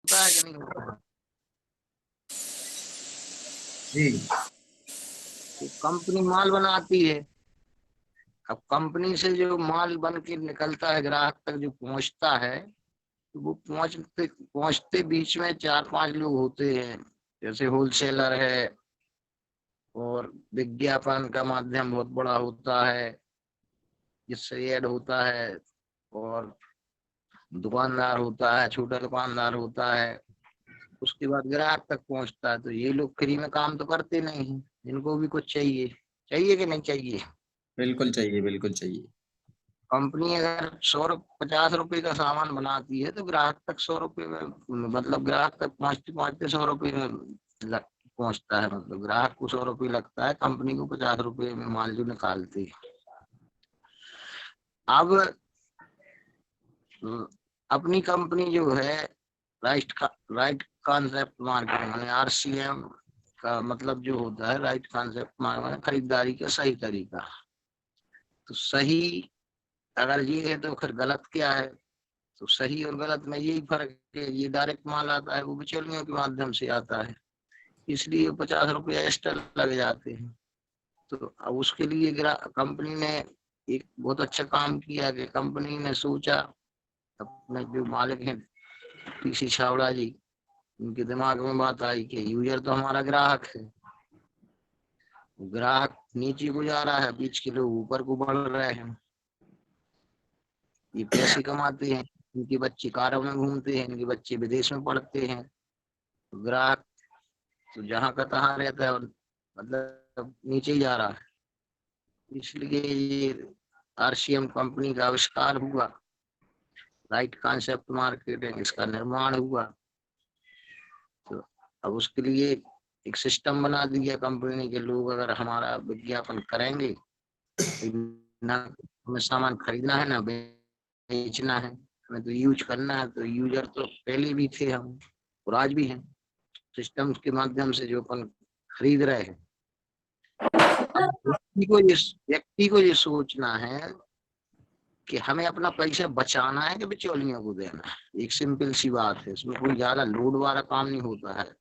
होता है कि नहीं होता है। जी तो कंपनी माल बनाती है। अब कंपनी से जो माल बन के निकलता है ग्राहक तक जो पहुंचता है, तो वो पहुंचते पहुंचते बीच में चार पांच लोग होते हैं। जैसे होलसेलर है, और विज्ञापन का माध्यम बहुत बड़ा होता है जिससे ऐड होता है, और दुकानदार होता है, छोटा दुकानदार होता है। उसके बाद ग्राहक तक पहुंचता है। तो ये लोग फ्री में काम तो करते नहीं हैं, इनको भी कुछ चाहिए। चाहिए कि नहीं चाहिए? बिल्कुल चाहिए, बिल्कुल चाहिए। कंपनी अगर 50 रुपए का सामान बनाती है, तो ग्राहक तक 100 रुपए में, मतलब ग्राहक तक पहुंचते पहुंचते 100 रुपए में पहुंचता है। मतलब ग्राहक को 100 रुपए लगता है, कंपनी को 50 रुपए में माल जो निकालती है। अब अपनी कंपनी जो है, राइट कॉन्सेप्ट मार्केटिंग माने RCM का मतलब जो होता है, राइट कॉन्सेप्ट मार्केटिंग, खरीदारी का सही तरीका। तो सही अगर ये है तो फिर गलत क्या है? तो सही और गलत में यही फर्क है। ये डायरेक्ट माल आता है, वो बिचौलियों के माध्यम से आता है, इसलिए 50 रुपये एक्स्ट्रा लग जाते हैं। तो अब उसके लिए कंपनी ने एक बहुत अच्छा काम किया कि कंपनी ने सोचा, अपने जो मालिक हैं PC छावड़ा जी, उनके दिमाग में बात आई कि यूजर तो हमारा ग्राहक है। ग्राहक नीचे को जा रहा है, बीच के लोग ऊपर को बढ़ रहे हैं। ये पैसे कमाते हैं, इनके बच्चे कारों में घूमते हैं, इनके बच्चे विदेश में पढ़ते हैं। तो ग्राहक तो जहाँ का तहाँ रहता है, और मतलब नीचे ही जा रहा है। इसलिए ये RCM कंपनी का आविष्कार हुआ, राइट कॉन्सेप्ट मार्केटिंग, इसका निर्माण हुआ। तो अब उसके लिए एक सिस्टम बना दिया कंपनी के लोग, अगर हमारा विज्ञापन करेंगे, ना हमें सामान खरीदना है ना बेचना है, हमें तो यूज करना है। तो यूजर तो पहले भी थे हम, और आज भी हैं। सिस्टम के माध्यम से जो अपन खरीद रहे हैं। अब व्यक्ति को ये सोचना है कि हमें अपना पैसा बचाना है कि बिचौलियों को देना है। एक सिंपल सी बात है, इसमें कोई ज्यादा लोड वाला काम नहीं होता है।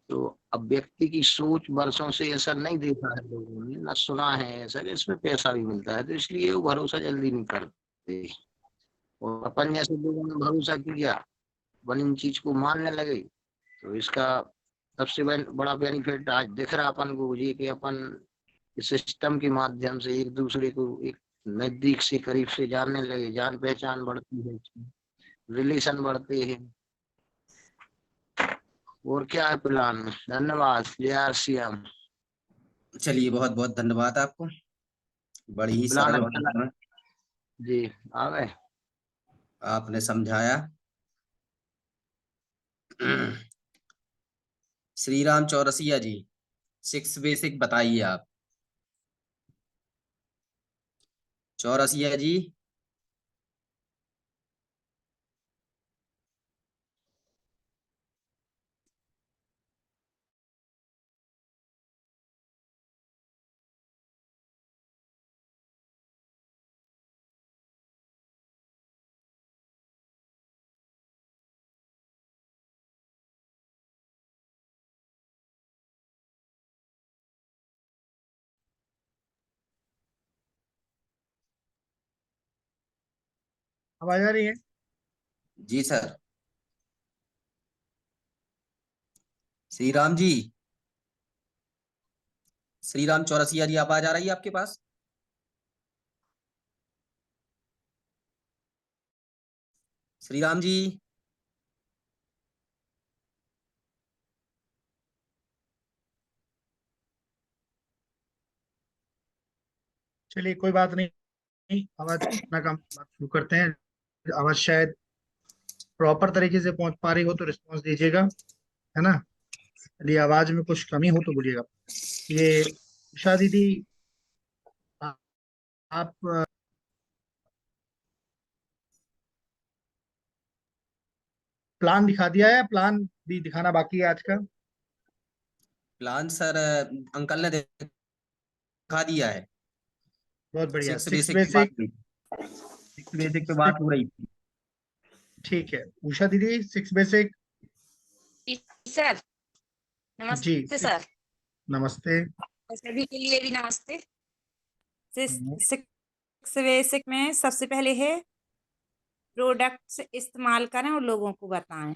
तो अब व्यक्ति की सोच वर्षों से ऐसा नहीं देखा है लोगों ने, ना सुना है ऐसा कि इसमें पैसा भी मिलता है, तो इसलिए वो भरोसा जल्दी नहीं करते। और अपन जैसे लोगों ने भरोसा किया, अपन इन चीज को मानने लगे। तो इसका सबसे बड़ा बेनिफिट आज दिख रहा अपन को, ये कि अपन इस सिस्टम के माध्यम से एक दूसरे को एक नजदीक से करीब से जानने लगे, जान पहचान बढ़ती है, रिलेशन बढ़ते हैं। और क्या है प्लान? धन्यवाद। जय RCM। चलिए, बहुत बहुत धन्यवाद आपको। बड़ी ही प्लान सरल अच्छा भाषा में जी। आ गए। आपने समझाया। श्री राम चौरसिया जी, 6 बेसिक बताइए आप। चौरसिया जी। आवाज आ रही है? जी सर। श्री राम जी, श्री राम चौरसिया जी, आवाज आ रही है आपके पास? श्री राम जी। चलिए, कोई बात नहीं। आवाज अपना काम बात शुरू करते हैं। आवाज शायद प्रॉपर तरीके से पहुंच पा रही हो तो रिस्पॉन्स दीजिएगा, है ना? यदि आवाज में कुछ कमी हो तो बोलिएगा। ये उषा दीदी, आ- आप प्लान दिखा दिया है? प्लान भी दिखाना बाकी है आज का। प्लान सर अंकल ने दिखा दिया है। बहुत बढ़िया। सिक्स सिक्स बेसिक पे बात बेसिक। हुई। सिक्स बेसिक पे बात सिक्स हो रही थी। ठीक है, उषा दीदी 6 बेसिक। सर जी नमस्ते सर। नमस्ते। सभी के लिए भी नमस्ते। सिक्स बेसिक में सबसे पहले है प्रोडक्ट्स इस्तेमाल करें और लोगों को बताएं,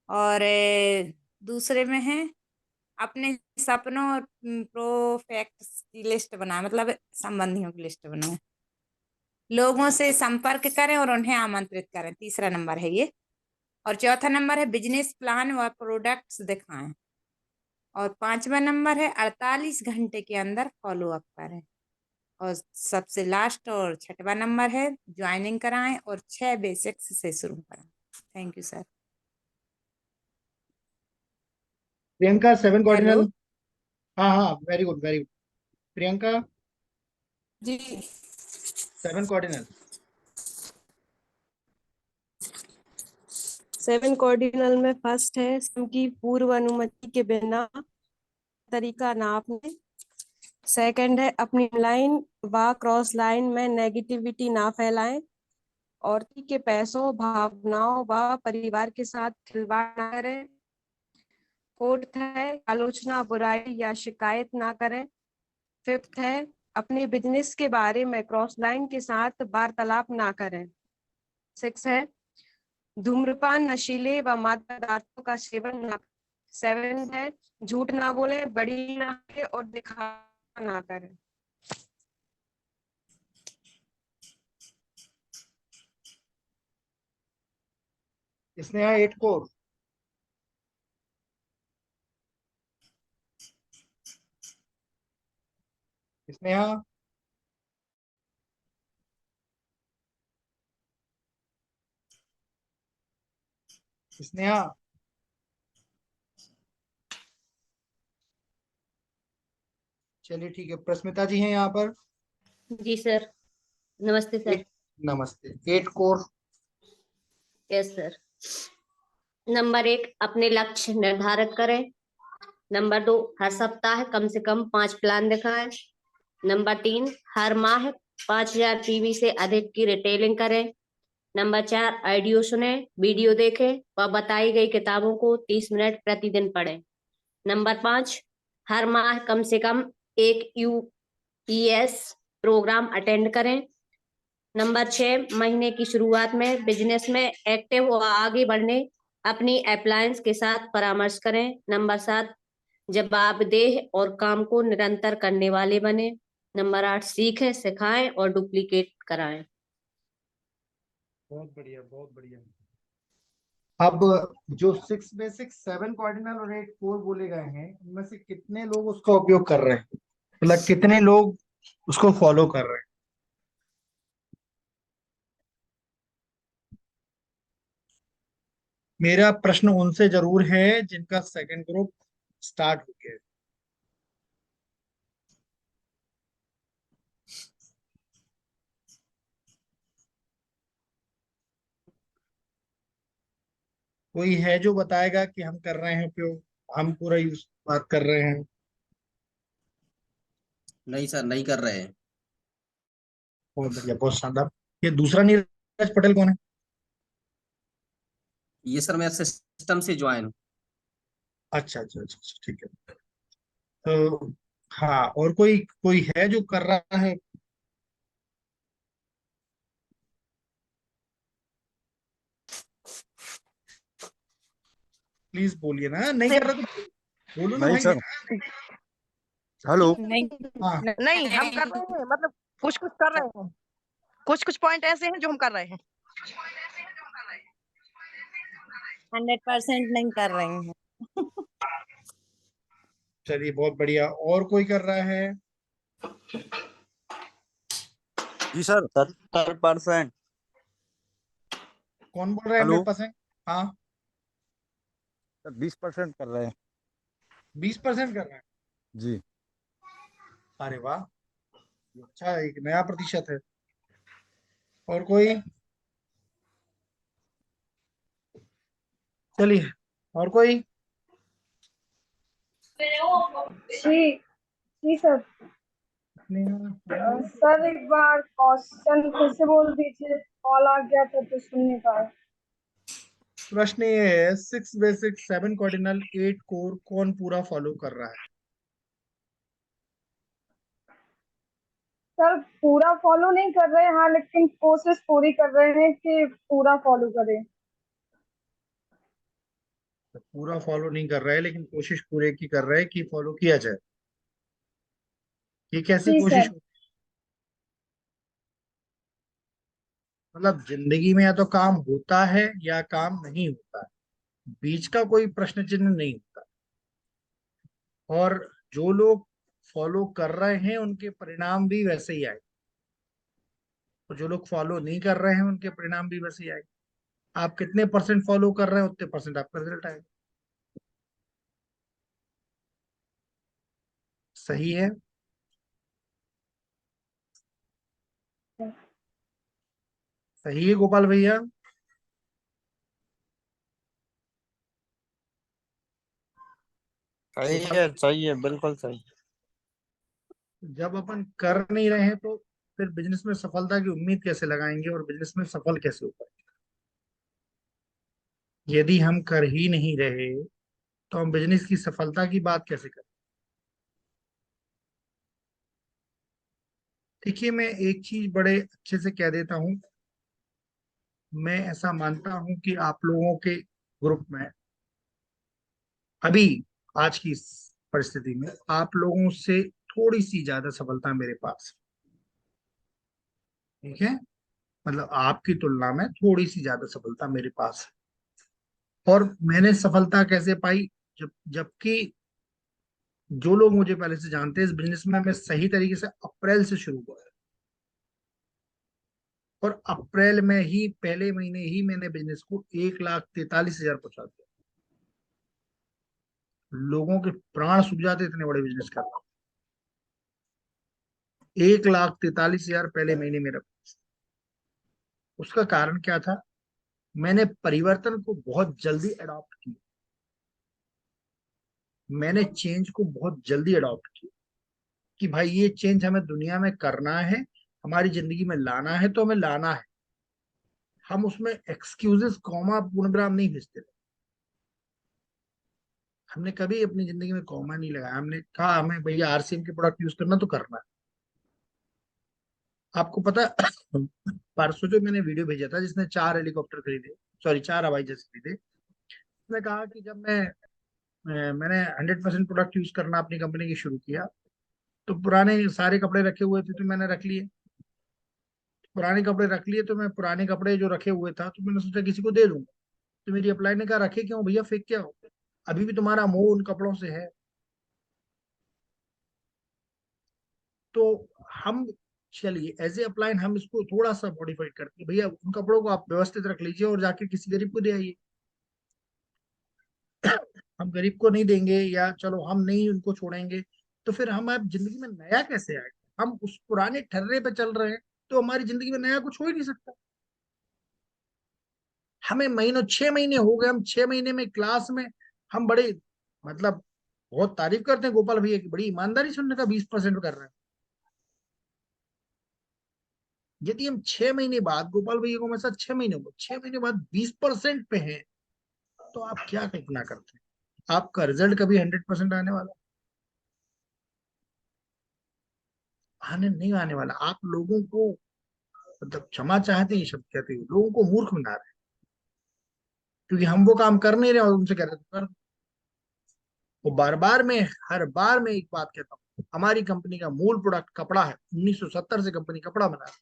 और दूसरे में है अपने सपनों और प्रोस्पेक्ट्स की लिस्ट बनाएं, मतलब संबंधियों की लिस्ट बनाएं। लोगों से संपर्क करें और उन्हें आमंत्रित करें, तीसरा नंबर है ये। और चौथा नंबर है बिजनेस प्लान व प्रोडक्ट्स दिखाएं। और पांचवा नंबर है 48 घंटे के अंदर फॉलो अप करें। और सबसे लास्ट और छठवां नंबर है ज्वाइनिंग कराएं और 6 बेसिक्स से शुरू करें। Thank you sir. Priyanka 7 hello cardinal. हाँ हाँ, very good very good. Priyanka ji. 7 cardinal. 7 cardinal में फर्स्ट है की पूर्व अनुमति के बिना तरीका नापने। सेकंड है अपनी लाइन व क्रॉस लाइन में नेगेटिविटी ना फैलाएं। औरती के पैसों, भावनाओं व परिवार के साथ खिलवाड़ ना करें। फोर्थ है आलोचना, बुराई या शिकायत ना करें। फिफ्थ है अपने बिजनेस के बारे में क्रॉस लाइन के साथ वार्तालाप ना करें। सिक्स है धूम्रपान, नशीले व मादक पदार्थों का सेवन ना। सेवन है झूठ ना बोले, बड़ी ना करें और दिखावा ना करें। स्नेहा 8 कोर। स्नेहा स्नेहा। चलिए ठीक है, प्रस्मिता जी हैं यहाँ पर। जी सर। नमस्ते सर। नमस्ते। 8 कोर। Yes sir. नंबर 1 अपने लक्ष्य निर्धारित करें। नंबर 2 हर सप्ताह कम से कम 5 प्लान दिखाएं। नंबर 3 हर माह 5000 पीवी से अधिक की रिटेलिंग करें। नंबर 4 ऑडियो सुने, वीडियो देखें व बताई गई किताबों को 30 मिनट प्रतिदिन पढ़ें। नंबर 5 हर माह कम से कम एक यूईएस प्रोग्राम अटेंड करें। नंबर 6 महीने की शुरुआत में बिजनेस में एक्टिव व आगे बढ़ने अपनी अप्लायंस के साथ परामर्श करें। नंबर 7 जवाबदेह और काम को निरंतर करने वाले बने। नंबर 8 सीखें, सिखाएं और डुप्लीकेट कराएं। बहुत बढ़िया बहुत बढ़िया। अब जो 6 बेसिक, 7 कॉर्डिनल और 8 कोर बोले गए हैं, इनमें से कितने लोग उसका उपयोग कर रहे हैं, मतलब कितने लोग उसको फॉलो कर रहे हैं? मेरा प्रश्न उनसे जरूर है जिनका सेकंड ग्रुप स्टार्ट हो गया है। कोई है जो बताएगा कि हम कर रहे हैं उपयोग, हम पूरा यूज बात कर रहे हैं? नहीं सर, नहीं कर रहे हैं। बहुत बढ़िया बहुत शानदार। ये दूसरा नीरज पटेल कौन है? ये सर मैं सिस्टम से ज्वाइन हूँ। अच्छा अच्छा अच्छा अच्छा, ठीक है। तो हाँ, और कोई कोई है जो कर रहा है? प्लीज बोलिए ना, नहीं कर रहा तो बोलो ना नहीं भाई। सर। हेलो। नहीं हाँ नहीं, हम कर रहे हैं, मतलब कुछ कुछ कर रहे हैं, कुछ कुछ पॉइंट ऐसे हैं जो हम कर रहे हैं। 100% नहीं कर रही हैं। चलिए बहुत बढ़िया। और कोई कर रहा है? जी सर। 70%। कौन बोल रहा है हेलो। 100%? हाँ, सर 20% कर रहे हैं। 20% कर रहा है। जी। अरे वाह, अच्छा, एक नया प्रतिशत है। और कोई? चलिए, और कोई? जी जी सर। सर एक बार क्वेश्चन फिर से बोल दीजिए, कॉल आ गया था तो सुन नहीं पाया। प्रश्न ये है, 6 बेसिक 7 कार्डिनल 8 कोर कौन पूरा फॉलो कर रहा है? सर पूरा फॉलो नहीं कर रहे हैं, हाँ, लेकिन कोशिश पूरी कर रहे हैं कि पूरा फॉलो करें। तो पूरा फॉलो नहीं कर रहा है लेकिन कोशिश पूरे की कर रहा है कि फॉलो किया जाए। ये कैसी जी कोशिश? सर। मतलब जिंदगी में या तो काम होता है या काम नहीं होता है, बीच का कोई प्रश्न चिन्ह नहीं होता। और जो लोग फॉलो कर रहे हैं उनके परिणाम भी वैसे ही आए, और जो लोग फॉलो नहीं कर रहे हैं उनके परिणाम भी वैसे ही आए। आप कितने परसेंट फॉलो कर रहे हैं उतने परसेंट आपका रिजल्ट आएगा। सही है? सही है गोपाल भैया? सही है बिल्कुल सही। जब अपन कर नहीं रहे हैं तो फिर बिजनेस में सफलता की उम्मीद कैसे लगाएंगे और बिजनेस में सफल कैसे हो पाएंगे? यदि हम कर ही नहीं रहे तो हम बिजनेस की सफलता की बात कैसे करें? देखिए, मैं एक चीज बड़े अच्छे से कह देता हूं। मैं ऐसा मानता हूं कि आप लोगों के ग्रुप में अभी आज की इस परिस्थिति में आप लोगों से थोड़ी सी ज्यादा सफलता मेरे पास है। ठीक है? मतलब आपकी तुलना में थोड़ी सी ज्यादा सफलता मेरे पास है। और मैंने सफलता कैसे पाई? जबकि जो लोग मुझे पहले से जानते हैं, इस बिजनेस में मैं सही तरीके से अप्रैल से शुरू हुआ है, और अप्रैल में ही पहले महीने ही मैंने बिजनेस को 1,43,000 पहुंचा दिया। लोगों के प्राण सूख जाते इतने बड़े बिजनेस कर रहा हूं। 1,43,000 पहले महीने मेरा। उसका कारण क्या था? मैंने परिवर्तन को बहुत जल्दी अडॉप्ट किया। मैंने चेंज को बहुत जल्दी अडॉप्ट किया कि भाई ये चेंज हमें दुनिया में करना है, हमारी जिंदगी में लाना है तो हमें लाना है। हम उसमें एक्सक्यूजेस, कॉमा, पूर्णविराम नहीं भेजते। हमने कभी अपनी जिंदगी में कॉमा नहीं लगाया। हमने कहा हमें भैया आरसीएम के प्रोडक्ट यूज करना तो करना है। आपको पता है, परसों जो मैंने वीडियो भेजा था जिसने 4 हेलीकॉप्टर खरीदे, सॉरी 4 हवाई जहाज खरीदे, उसने कहा कि जब मैंने 100% प्रोडक्ट यूज करना अपनी कंपनी की शुरू किया तो पुराने सारे कपड़े रखे हुए थे तो मैंने रख लिए। पुराने कपड़े रख लिए तो मैं पुराने कपड़े जो रखे हुए था तो मैंने सोचा किसी को दे दूंगा। तो मेरी अपलाइन ने कहा रखे क्यों भैया, फेंक क्या हो, अभी भी तुम्हारा मोह उन कपड़ों से है। तो हम, चलिए एज ए अपलाइन हम इसको थोड़ा सा मॉडिफाइड करते हैं, भैया उन कपड़ों को आप व्यवस्थित रख लीजिए और जाके किसी गरीब को दे आइए। हम गरीब को नहीं देंगे या चलो हम नहीं उनको छोड़ेंगे तो फिर हम अब जिंदगी में नया कैसे आए? हम उस पुराने ठर्रे पे चल रहे हैं तो हमारी जिंदगी में नया कुछ हो ही नहीं सकता। हमें महीनों 6 महीने हो गए, हम 6 महीने में क्लास में हम बड़े, मतलब बहुत तारीफ करते हैं गोपाल भैया की, बड़ी ईमानदारी से उन्होंने कहा 20% कर रहे हैं। यदि हम 6 महीने बाद, गोपाल भैया को मेरे साथ 6 महीने हो गए, 6 महीने बाद 20% पे हैं तो आप क्या कल्पना करते हैं? आपका रिजल्ट कभी 100% आने वाला? आने नहीं आने वाला। आप लोगों को, मतलब क्षमा चाहते हैं शब्द कहते हुए लोगों को मूर्ख बना रहे हैं, क्योंकि हम वो काम कर नहीं रहे और उनसे कह रहे तो कर। वो बार बार में, हर बार में एक बात कहता हूँ, हमारी कंपनी का मूल प्रोडक्ट कपड़ा है। 1970 से कंपनी कपड़ा बना रही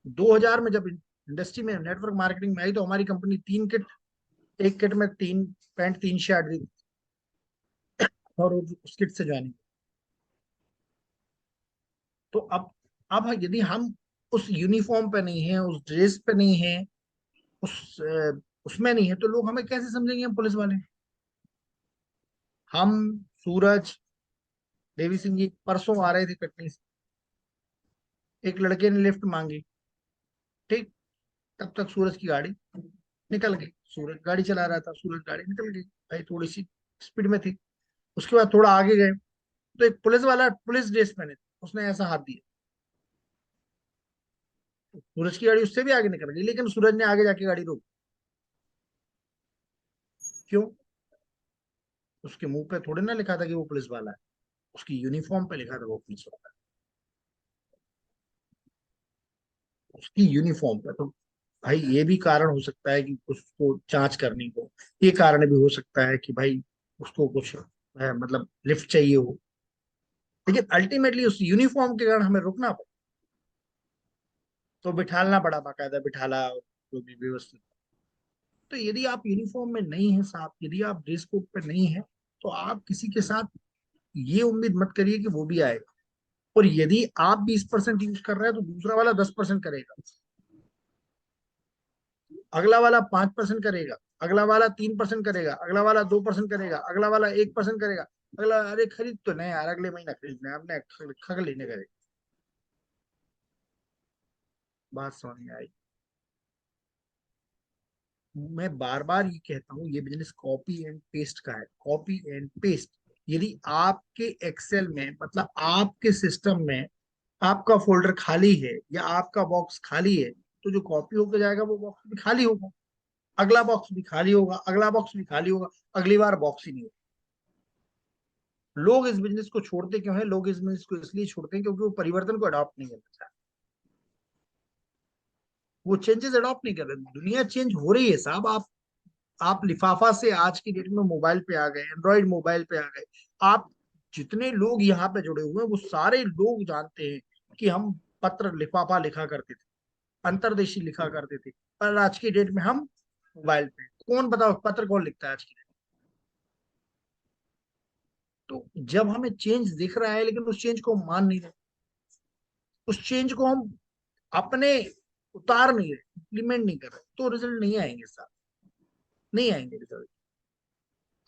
है। 2000 में जब इंडस्ट्री में नेटवर्क मार्केटिंग में आई तो हमारी कंपनी 3 किट, एक किट में 3 पैंट 3 शर्ट दी और उस किट से ज्वाइनिंग। तो अब यदि हम उस यूनिफॉर्म पे नहीं है, उस ड्रेस पे नहीं है, उसमें नहीं है तो लोग हमें कैसे समझेंगे हम पुलिस वाले? हम, सूरज, देवी सिंह जी परसों आ रहे थे कटनी से, एक लड़के ने लिफ्ट मांगी, ठीक, तब तक सूरज की गाड़ी निकल गई। सूरज गाड़ी चला रहा था, सूरज गाड़ी निकल गई, भाई थोड़ी सी स्पीड में थी। उसके बाद थोड़ा आगे गए तो एक पुलिस वाला पुलिस ड्रेस पहने थे, उसने ऐसा हाथ दिया, सूरज की गाड़ी उससे भी आगे निकल गई, लेकिन सूरज ने आगे जाके गाड़ी रोक। क्यों? उसके मुंह पे थोड़ी ना लिखा था कि वो पुलिस वाला है, उसकी यूनिफॉर्म पे लिखा था वो पुलिस वाला है, उसकी यूनिफॉर्म पे। तो भाई ये भी कारण हो सकता है कि उसको जांच करनी हो, ये कारण भी हो सकता है कि भाई उसको कुछ मतलब लिफ्ट चाहिए हो, लेकिन अल्टीमेटली उस यूनिफॉर्म के कारण हमें रुकना पड़ा, तो बिठालना पड़ा, बाकायदा बिठाला, जो भी व्यवस्थित। तो यदि आप यूनिफॉर्म में नहीं है साहब, यदि आप ड्रेस कोड पे नहीं है, तो आप किसी के साथ ये उम्मीद मत करिए कि वो भी आएगा। और यदि आप 20% यूज कर रहे हैं तो दूसरा वाला 10% करेगा, अगला वाला 5% करेगा, अगला वाला 3% करेगा, अगला वाला 2% करेगा, अगला वाला 1% करेगा, अगला अरे खरीद तो नहीं यार, अगले महीना खरीदना है, हमने खग लेने करेगा। बात समझ में आई? मैं बार बार ये कहता हूँ, ये बिजनेस कॉपी एंड पेस्ट का है, कॉपी एंड पेस्ट। यदि आपके एक्सेल में, मतलब आपके सिस्टम में आपका फोल्डर खाली है या आपका बॉक्स खाली है, तो जो कॉपी होकर जाएगा वो बॉक्स भी खाली होगा, अगला बॉक्स भी खाली होगा, अगला बॉक्स भी खाली होगा, अगली बार बॉक्स ही नहीं होगा। लोग इस बिजनेस को छोड़ते क्यों है? लोग इस बिजनेस को इसलिए छोड़ते हैं क्योंकि वो परिवर्तन को अडॉप्ट नहीं करना चाहते, वो चेंजेस अडॉप्ट नहीं कर रहे। दुनिया चेंज हो रही है साहब। आप लिफाफा से आज की डेट में मोबाइल पे आ गए, एंड्रॉइड मोबाइल पे आ गए। आप जितने लोग यहाँ पे जुड़े हुए हैं वो सारे लोग जानते हैं कि हम पत्र लिफाफा लिखा करते थे, अंतर्देशीय लिखा करते थे, पर आज की डेट में हम मोबाइल पे। कौन बताओ पत्र कौन लिखता है आज की डेट? तो जब हमें चेंज दिख रहा है लेकिन उस चेंज को हम मान नहीं रहे, उस चेंज को हम अपने उतार नहीं रहे, इम्प्लीमेंट नहीं कर रहे, तो रिजल्ट नहीं आएंगे साहब, नहीं आएंगे रिजल्ट।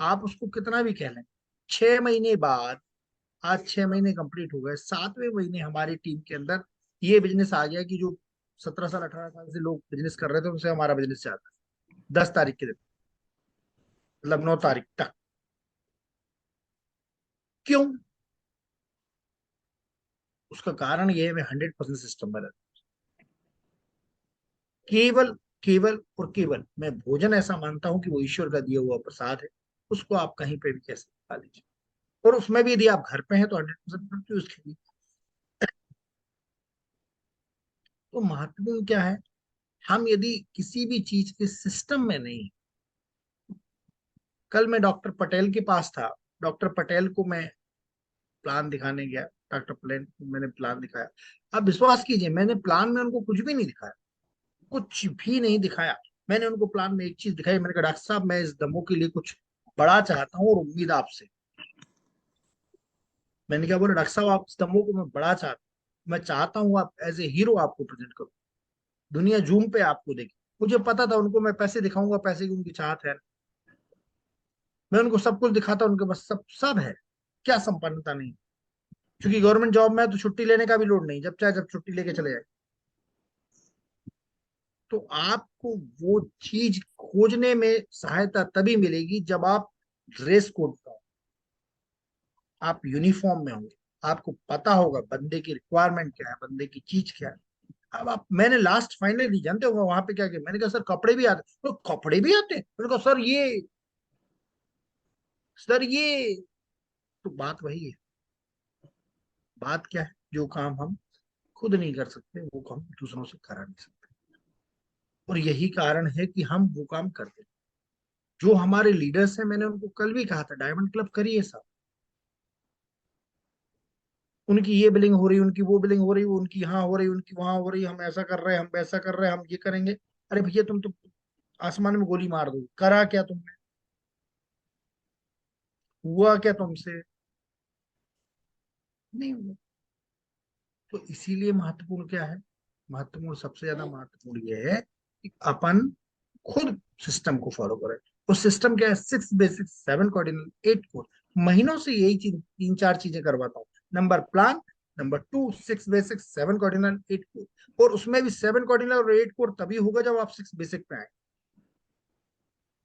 आप उसको कितना भी कह लें, 6 महीने बाद, आज 6 महीने कंप्लीट हो गए, 7वें महीने हमारी टीम के अंदर ये बिजनेस आ गया कि जो 17 साल 18 साल से लोग बिजनेस कर रहे थे उनसे हमारा बिजनेस चाहता है 10 तारीख के दिन, मतलब 9 तारीख तक। क्यों? उसका कारण ये है, मैं 100% सिस्टम में रहता हूं। केवल केवल और केवल मैं भोजन ऐसा मानता हूं कि वो ईश्वर का दिया हुआ प्रसाद है, उसको आप कहीं पे भी कैसे खा लीजिए, और उसमें भी यदि आप घर पे हैं तो 100% यूज कीजिए। तो महत्वपूर्ण क्या है, हम यदि किसी भी चीज के सिस्टम में नहीं। कल मैं डॉक्टर पटेल के पास था, डॉक्टर पटेल को मैं प्लान दिखाने गया, डॉक्टर पटेल को मैंने प्लान दिखाया। आप विश्वास कीजिए, मैंने प्लान में उनको कुछ भी नहीं दिखाया, कुछ भी नहीं दिखाया। मैंने उनको प्लान में एक चीज दिखाई, मैंने कहा डॉक्टर साहब मैं इस दमो के लिए कुछ बड़ा चाहता हूँ और उम्मीद आपसे। मैंने क्या बोला, डॉक्टर साहब आप इस दमो को मैं बड़ा चाहता हूँ, मैं चाहता हूँ आप एज ए हीरो आपको प्रेजेंट करूँ, दुनिया जूम पे आपको देखे। मुझे पता था उनको मैं पैसे दिखाऊंगा, पैसे की उनकी चाहत है, मैं उनको सब कुछ दिखाता, उनके पास सब सब है, क्या संपन्नता नहीं। क्योंकि गवर्नमेंट जॉब में है तो छुट्टी लेने का भी लोड नहीं, जब चाहे जब छुट्टी लेके चले जाए। तो आपको वो चीज खोजने में सहायता तभी मिलेगी जब आप ड्रेस कोड का, आप यूनिफॉर्म में होंगे, आपको पता होगा बंदे की रिक्वायरमेंट क्या है, बंदे की चीज क्या है। अब आप, मैंने लास्ट फाइनली जानते हो वहां पे क्या किया, मैंने कहा सर कपड़े भी आते? तो कपड़े भी आते? मैंने कहा सर ये, सर ये। तो बात वही है, बात क्या है, जो काम हम खुद नहीं कर सकते वो काम दूसरों से करा नहीं सकते, और यही कारण है कि हम वो काम करते हैं। जो हमारे लीडर्स हैं, मैंने उनको कल भी कहा था डायमंड क्लब करिए साहब, उनकी ये बिलिंग हो रही, उनकी वो बिलिंग हो रही, उनकी यहाँ हो रही, उनकी वहां हो रही, हम ऐसा कर रहे हैं, हम वैसा कर रहे हैं, हम ये करेंगे। अरे भैया तुम तो आसमान में गोली मार दो, करा क्या तुमने? हुआ क्या तुमसे? नहीं हुआ। तो इसीलिए महत्वपूर्ण क्या है, महत्वपूर्ण, सबसे ज्यादा महत्वपूर्ण ये है कि अपन खुद सिस्टम को फॉलो करें। उस सिस्टम क्या है, 6 बेसिक 7 कार्डिनल 8 कोर। महीनों से यही चीज, 3 4 चीजें करवाता हूँ। Number plan, number 2 6 basic 7 cardinal 8 core, और उसमें भी 7 कार्डिनल और 8 कोर तभी होगा जब आप 6 बेसिक पे आए।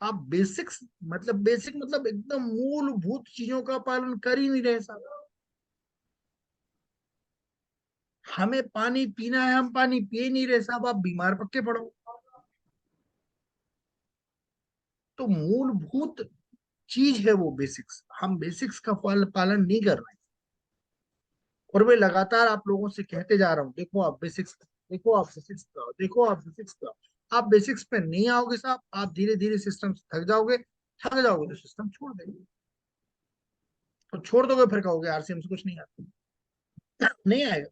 आप बेसिक्स, मतलब बेसिक मतलब एकदम मूलभूत चीजों का पालन कर ही नहीं रहे साहब। हमें पानी पीना है, हम पानी पिए नहीं रहे साहब, आप बीमार पक्के पड़ो। तो मूलभूत चीज है वो बेसिक्स, हम बेसिक्स का पालन नहीं कर रहे हैं। और मैं लगातार आप लोगों से कहते जा रहा हूँ, देखो आप बेसिक्स, देखो आप बेसिक्स पे आओ, देखो आप बेसिक्स पे आओ। आप बेसिक्स पे नहीं आओगे साहब, आप धीरे धीरे सिस्टम से थक जाओगे, थक जाओगे तो सिस्टम छोड़ देंगे। तो छोड़ दोगे फिर कहोगे आरसीएम से कुछ नहीं आता। नहीं आएगा,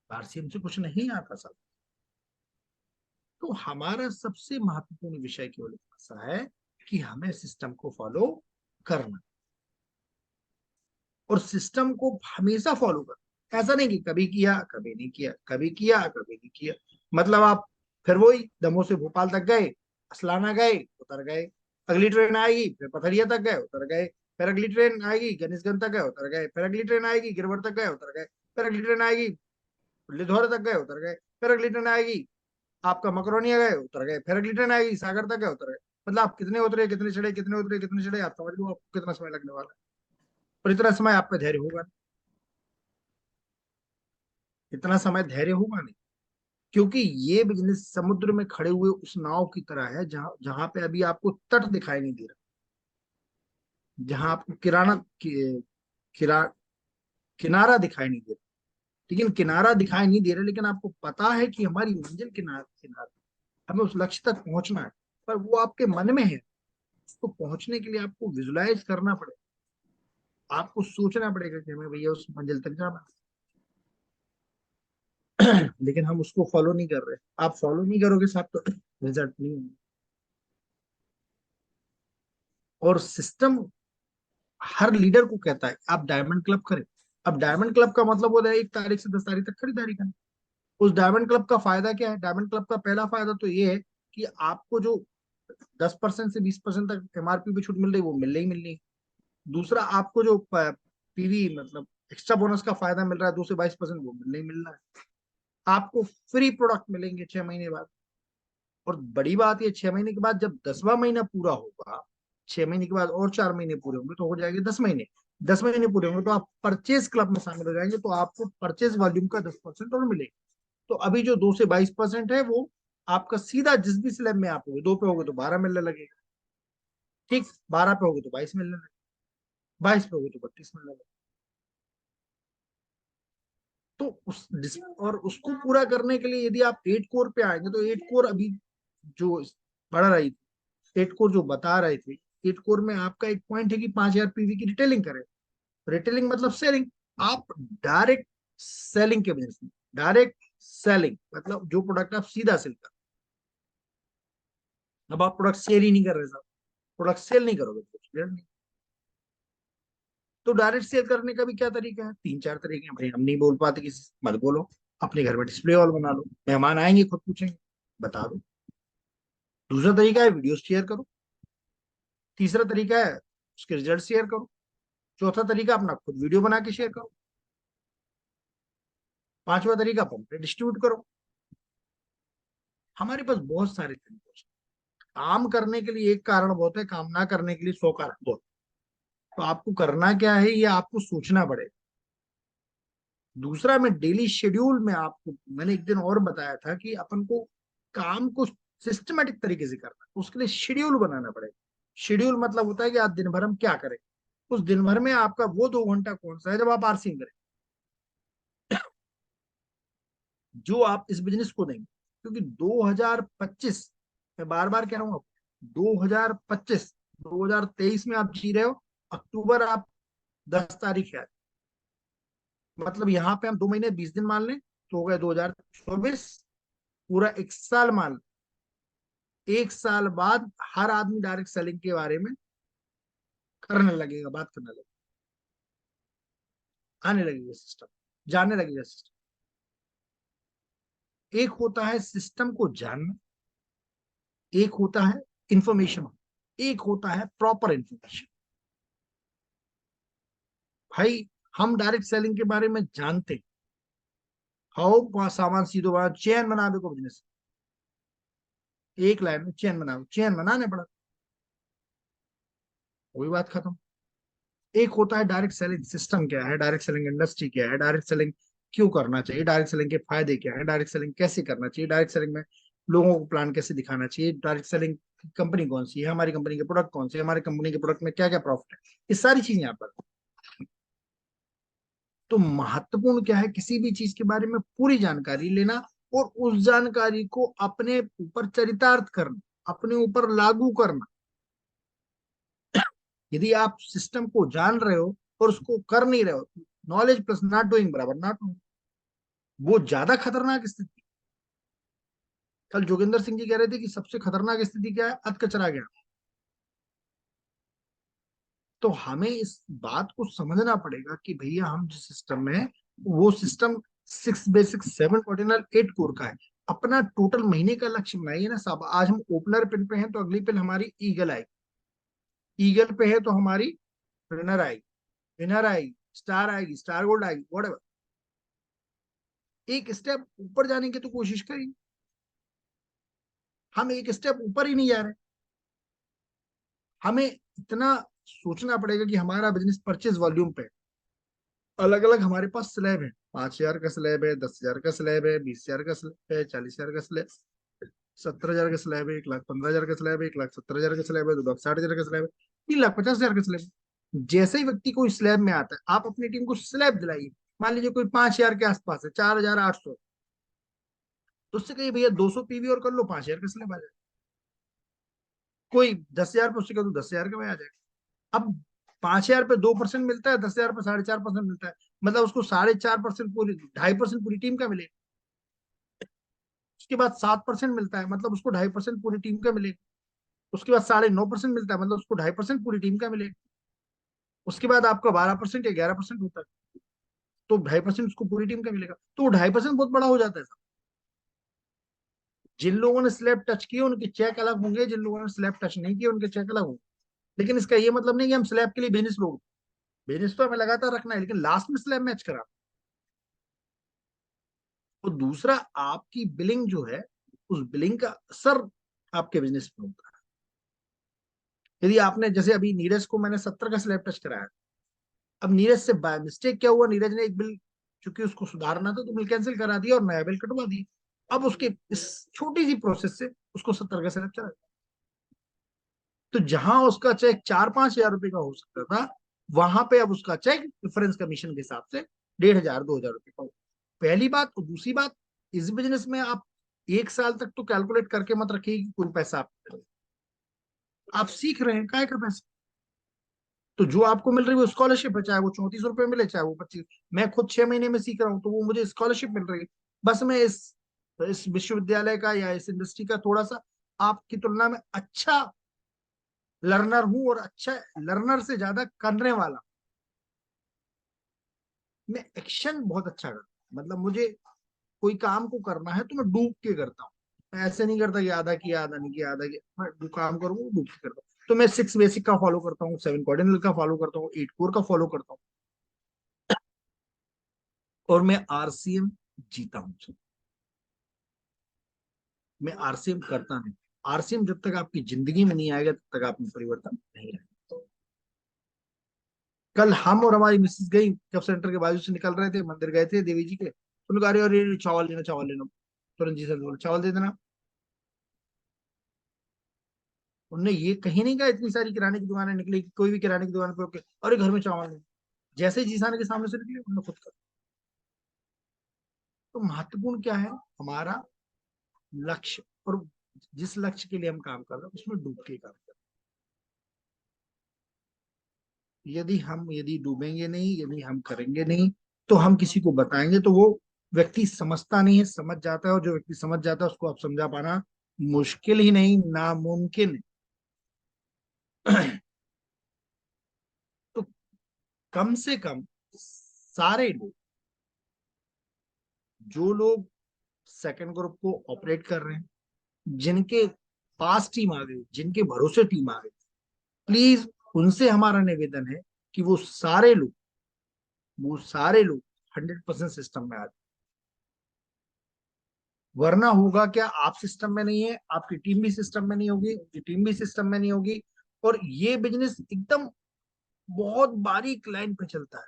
आरसीएम से कुछ नहीं आता साहब। तो हमारा सबसे महत्वपूर्ण विषय केवल ऐसा है कि हमें सिस्टम को फॉलो करना, और सिस्टम को हमेशा फॉलो करना। ऐसा नहीं कि कभी किया कभी नहीं किया, कभी किया कभी नहीं किया। मतलब आप फिर वही दमोह से भोपाल तक गए, असलाना गए, उतर गए, अगली ट्रेन आएगी फिर पथरिया तक गए, उतर गए, फिर अगली ट्रेन आएगी गणेशगंज तक गए, उतर गए, फिर अगली ट्रेन आएगी गिरवट तक गए, उतर गए, फिर अगली ट्रेन आएगी लिधौर तक गए, उतर गए, फिर अगली ट्रेन आएगी आपका मकरोनिया गए, उतर गए, फिर अगली ट्रेन आएगी सागर तक गए, उतर गए। मतलब आप कितने उतरे कितने चढ़े, कितने उतरे कितने चढ़े, आप समझ लो आपको कितना समय लगने वाला है। और इतना समय आप पे धैर्य होगा नहीं, इतना समय धैर्य होगा नहीं, क्योंकि ये बिजनेस समुद्र में खड़े हुए उस नाव की तरह है जहां जहां पे अभी आपको तट दिखाई नहीं दे रहा, जहां आपको किरा, किनारा दिखाई नहीं दे रहा। लेकिन किनारा दिखाई नहीं दे रहा, लेकिन आपको पता है कि हमारी मंजिल किनारा किनारा, हमें उस लक्ष्य तक पहुंचना है, पर वो आपके मन में है। उसको पहुंचने के लिए आपको विजुलाइज करना पड़ेगा, आपको सोचना पड़ेगा कि हमें भैया उस मंजिल तक जाना है। लेकिन हम उसको फॉलो नहीं कर रहे। आप फॉलो नहीं करोगे साहब तो रिजल्ट नहीं होगा। और सिस्टम हर लीडर को कहता है आप डायमंड क्लब करें। अब डायमंड क्लब का मतलब होता है 1 तारीख से 10 तारीख तक खरीदारी करना। उस डायमंड क्लब का फायदा क्या है? डायमंड क्लब का पहला फायदा तो ये है कि आपको जो 10% से 20% तक एमआरपी पे छूट मिल रही है वो मिल रही मिल रही। दूसरा, आपको जो पीवी मतलब एक्स्ट्रा बोनस का फायदा मिल रहा है 2 से 22%, वो मिल रहा है। आपको फ्री प्रोडक्ट मिलेंगे 6 महीने बाद। और बड़ी बात ये, 6 महीने के बाद जब 10वां महीना पूरा होगा, 6 महीने के बाद और 4 महीने पूरे होंगे तो हो जाएंगे 10 महीने। 10 महीने पूरे होंगे तो आप परचेज क्लब में शामिल हो जाएंगे, तो आपको परचेज वॉल्यूम का 10% और मिलेगा। तो अभी जो 2 से 22% है वो आपका सीधा जिस भी स्लैब में आप होगे, 2 पे होगे तो 12 मिलने लगेगा, ठीक, 12 पे होगे तो 22 मिलने लगेगा, 22 पे होगे तो 32 मिलने लगेगा। तो और उसको पूरा करने के लिए यदि आप 8 कोर पे आएंगे तो 8 कोर अभी जो बढ़ रही थी, 8 कोर जो बता रहे थे, 8 कोर में आपका एक पॉइंट है कि 5,000 पीवी की रिटेलिंग करें। रिटेलिंग मतलब सेलिंग। आप डायरेक्ट सेलिंग के बिजनेस में, डायरेक्ट सेलिंग मतलब जो प्रोडक्ट आप सीधा सेल कर। अब आप प्रोडक्ट सेल ही नहीं कर रहे साहब, प्रोडक्ट सेल नहीं करोगे तो नहीं। तो डायरेक्ट सेल करने का भी क्या तरीका है? 3-4 तरीके हैं भाई, हम नहीं बोल पाते किसी से, मत बोलो, अपने घर में डिस्प्ले वॉल बना लो, मेहमान आएंगे खुद पूछेंगे, बता दो। दूसरा तरीका है वीडियो शेयर करो। तीसरा तरीका है उसके रिजल्ट शेयर करो। चौथा तरीका अपना खुद वीडियो बना के शेयर करो। पांचवा तरीका पंपलेट डिस्ट्रीब्यूट करो। हमारे पास बहुत सारे तरीके हैं। काम करने के लिए एक कारण बहुत है, काम ना करने के लिए 100 कारण बहुत। तो आपको करना क्या है ये आपको सोचना पड़ेगा। दूसरा, मैं डेली शेड्यूल में आपको मैंने एक दिन और बताया था कि अपन को काम को सिस्टमेटिक तरीके से करना है, उसके लिए शेड्यूल बनाना पड़ेगा। शेड्यूल मतलब होता है कि आज दिन भर हम क्या करें। उस दिन भर में आपका वो 2 घंटा कौन सा है जब आप आरसीएम करें, जो आप इस बिजनेस को देंगे। क्योंकि 2025, मैं बार बार कह रहा हूँ, 2025 2023 में आप जी रहे हो। अक्टूबर आप 10 तारीख है, मतलब यहाँ पे हम 2 महीने 20 दिन मान लें तो हो गए 2024, पूरा 1 साल मान लें। 1 साल बाद हर आदमी डायरेक्ट सेलिंग के बारे में करने लगेगा, बात करने लगेगा, आने लगेगा सिस्टम, जानने लगेगा सिस्टम। एक होता है सिस्टम को जानना, एक होता है इंफॉर्मेशन, एक होता है प्रॉपर इंफॉर्मेशन। भाई हम डायरेक्ट सेलिंग के बारे में जानते हैं, हाउ सामान सीधो वहां चेन बना दो बिजनेस, एक लाइन में चेन बनाओ, चेन बनाने पड़ा, वही बात खत्म। एक होता है डायरेक्ट सेलिंग, सिस्टम क्या है, डायरेक्ट सेलिंग इंडस्ट्री क्या है, डायरेक्ट सेलिंग क्यों करना चाहिए, डायरेक्ट सेलिंग के फायदे क्या है, डायरेक्ट सेलिंग कैसे करना चाहिए, डायरेक्ट सेलिंग में लोगों को प्लान कैसे दिखाना चाहिए, डायरेक्ट सेलिंग कंपनी कौन सी है, हमारी कंपनी के प्रोडक्ट कौन से है, हमारी कंपनी के प्रोडक्ट में क्या क्या प्रॉफिट है, ये सारी चीजें यहाँ पर। तो महत्वपूर्ण क्या है, किसी भी चीज के बारे में पूरी जानकारी लेना और उस जानकारी को अपने ऊपर चरितार्थ करना, अपने ऊपर लागू करना। यदि आप सिस्टम को जान रहे हो और उसको कर नहीं रहे हो, नॉलेज प्लस नॉट डूइंग बराबर नॉट डूइंग, वो ज्यादा खतरनाक स्थिति। कल जोगिंदर सिंह जी कह रहे थे कि सबसे खतरनाक स्थिति क्या है, अधकचरा ज्ञान। तो हमें इस बात को समझना पड़ेगा कि भैया हम जिस सिस्टम में है वो सिस्टम 6 बेसिक 7 ऑर्डिनल 8 कोर का है। अपना टोटल महीने का लक्ष्य बनाइए ना साहब। आज हम ओपनर पिन पे हैं तो अगली पिन हमारी ईगल आएगी, ईगल पे है तो हमारी विनर आएगी, विनर आएगी, स्टार आएगी, स्टार गोल्ड आएगी, व्हाटएवर। एक स्टेप ऊपर जाने की तो कोशिश करिए। हम एक स्टेप ऊपर ही नहीं जा रहे। हमें इतना सोचना पड़ेगा कि हमारा बिजनेस परचेज वॉल्यूम पे अलग अलग हमारे पास स्लैब है। 5,000 का स्लैब है, 10,000 का स्लैब है, 20,000 का स्लैब है, 40,000 का स्लैब, 70,000 का स्लैब है, 1,15,000 का स्लैब है, 1,70,000 का स्लैब है, 2,60,000 का स्लैब है, 3,50,000 का स्लैब है। जैसे ही व्यक्ति कोई स्लैब में आता है, आप अपनी टीम को स्लैब दिलाइए। मान लीजिए कोई 5,000 के आसपास है, 4,800, तो उससे कहिए भैया 200 पीवी और कर लो, 5,000 का स्लैब आ जाएगा। कोई 10,000 पे उससे कर दो, 10,000 का में आ जाएगा। अब 5,000 पे 2% मिलता है, 10,000 पे 4.5% मिलता है, मतलब उसको 4.5% पूरी, 2.5% पूरी टीम का मिलेगा। उसके बाद 7% मिलता है, मतलब उसको 2.5% पूरी टीम का मिलेगा। उसके बाद 9.5% मिलता है, मतलब उसको 2.5% पूरी टीम का मिलेगा। उसके बाद आपका 12% या 11% होता है, तो 2.5% उसको पूरी टीम का मिलेगा। तो वो 2.5% बहुत बड़ा हो जाता है। जिन लोगों ने स्लैब टच किए उनके चेक अलग होंगे, जिन लोगों ने स्लैब टच नहीं किए उनके चेक अलग होंगे। लेकिन इसका ये मतलब नहीं कि हम स्लैब के लिए बिजनेस लोग, बिजनेस तो हमें लगातार रखना है, लेकिन लास्ट में स्लैब मैच करा। और दूसरा, आपकी बिलिंग जो है, उस बिलिंग का असर आपके बिजनेस पे होता है। यदि आपने, जैसे अभी नीरज को मैंने 70 का स्लैब टच कराया, अब नीरज से बाय मिस्टेक क्या हुआ, नीरज ने एक बिल, चूंकि उसको सुधारना था तो बिल कैंसिल करा दिया और नया बिल कटवा दिया। अब उसके इस छोटी सी प्रोसेस से उसको 70 का स्लैब चला। तो जहां उसका चेक 4-5 हजार रुपए का हो सकता था, वहां पे अब उसका चेक डिफरेंस कमीशन के हिसाब से 1,500 2,000 रुपए का हो। पहली बात। और दूसरी बात, इस बिजनेस में आप 1 साल तक तो कैलकुलेट करके मत रखिए कि कोई पैसा आप सीख रहे हैं, काय का पैसा। तो जो आपको मिल रही है वो स्कॉलरशिप है, चाहे वो 34 रुपए मिले, चाहे वो 25। मैं खुद 6 महीने में सीख रहा हूँ तो वो मुझे स्कॉलरशिप मिल रही है। बस मैं इस विश्वविद्यालय का या इस इंडस्ट्री का थोड़ा सा आपकी तुलना में अच्छा लर्नर हूं, और अच्छा लर्नर से ज्यादा करने वाला। मैं एक्शन बहुत अच्छा करता हूं, मतलब मुझे कोई काम को करना है तो मैं डूब के करता हूँ। मैं ऐसे नहीं करता कि आधा किया आधा नहीं किया, आधा किया। मैं जो काम करूँ डूब के करता हूँ। तो मैं 6 बेसिक का फॉलो करता हूँ, 7 कार्डिनल का फॉलो करता हूँ, 8 कोर का फॉलो करता हूँ, और मैं आरसीएम जीता हूँ। मैं आरसीएम करता नहीं। आरसीएम जब तक आपकी जिंदगी में नहीं आएगा तब तक आप में परिवर्तन नहीं आएगा। कल हम और हमारी मिसेस गई, जब सेंटर के बाजू से निकल रहे थे, मंदिर गए थे देवी जी के, तो उन्होंने कहा अरे चावल लेना, चावल लेना। तुरंत जी सर बोले चावल दे देना। उनने ये कहीं नहीं कहा, इतनी सारी किराने की दुकानें निकली, कोई भी किराने की दुकान पर रोके अरे घर में चावल नहीं। जैसे जीसान के सामने से निकले उन्होंने खुद कर। तो महत्वपूर्ण क्या है, हमारा लक्ष्य, और जिस लक्ष्य के लिए हम काम कर रहे हैं उसमें डूब के काम कर रहे हैं। यदि डूबेंगे नहीं, यदि हम करेंगे नहीं, तो हम किसी को बताएंगे तो वो व्यक्ति समझता नहीं है, समझ जाता है, और जो व्यक्ति समझ जाता है उसको आप समझा पाना मुश्किल ही नहीं, नामुमकिन है। तो कम से कम सारे लोग, जो लोग सेकंड ग्रुप को ऑपरेट कर रहे हैं, जिनके पास टीम आ गई, जिनके भरोसे टीम आ गई, प्लीज उनसे हमारा निवेदन है कि वो सारे लोग 100% सिस्टम में आ जाए। वरना होगा क्या, आप सिस्टम में नहीं है, आपकी टीम भी सिस्टम में नहीं होगी, उनकी टीम भी सिस्टम में नहीं होगी, और ये बिजनेस एकदम बहुत बारीक लाइन पे चलता है।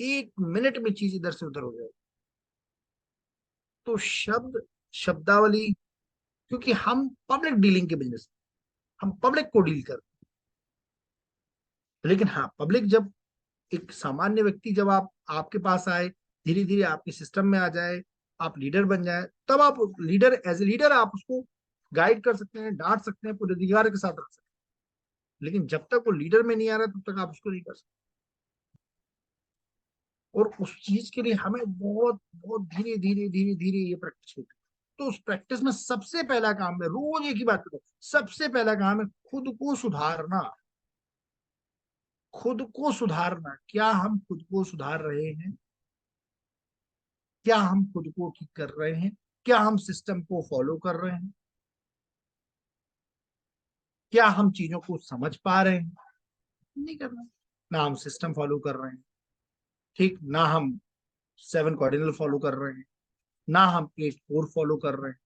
1 मिनट में चीज इधर से उधर हो जाएगी। तो शब्दावली, क्योंकि हम पब्लिक डीलिंग के बिजनेस, हम पब्लिक को डील करते हैं। लेकिन हाँ, पब्लिक जब एक सामान्य व्यक्ति जब आपके पास आए, धीरे धीरे आपके सिस्टम में आ जाए, आप लीडर बन जाए, तब आप लीडर, एज ए लीडर आप उसको गाइड कर सकते हैं, डांट सकते हैं, पूरे अधिकार के साथ रख सकते हैं। लेकिन जब तक वो लीडर में नहीं आ रहा तब तक आप उसको नहीं कर सकते। और उस चीज के लिए हमें बहुत बहुत धीरे धीरे धीरे धीरे ये प्रैक्टिस होती है। तो उस प्रैक्टिस में सबसे पहला काम है, रोज एक ही बात करो, सबसे पहला काम है खुद को सुधारना। खुद को सुधारना, क्या हम खुद को सुधार रहे हैं? क्या हम खुद को ठीक कर रहे हैं? क्या हम सिस्टम को फॉलो कर रहे हैं? क्या हम चीजों को समझ पा रहे हैं? नहीं कर रहे हैं। ना हम सिस्टम फॉलो कर रहे हैं, ठीक, ना हम 7 कार्डिनल फॉलो कर रहे हैं, ना हम 8 कोर फॉलो कर रहे हैं।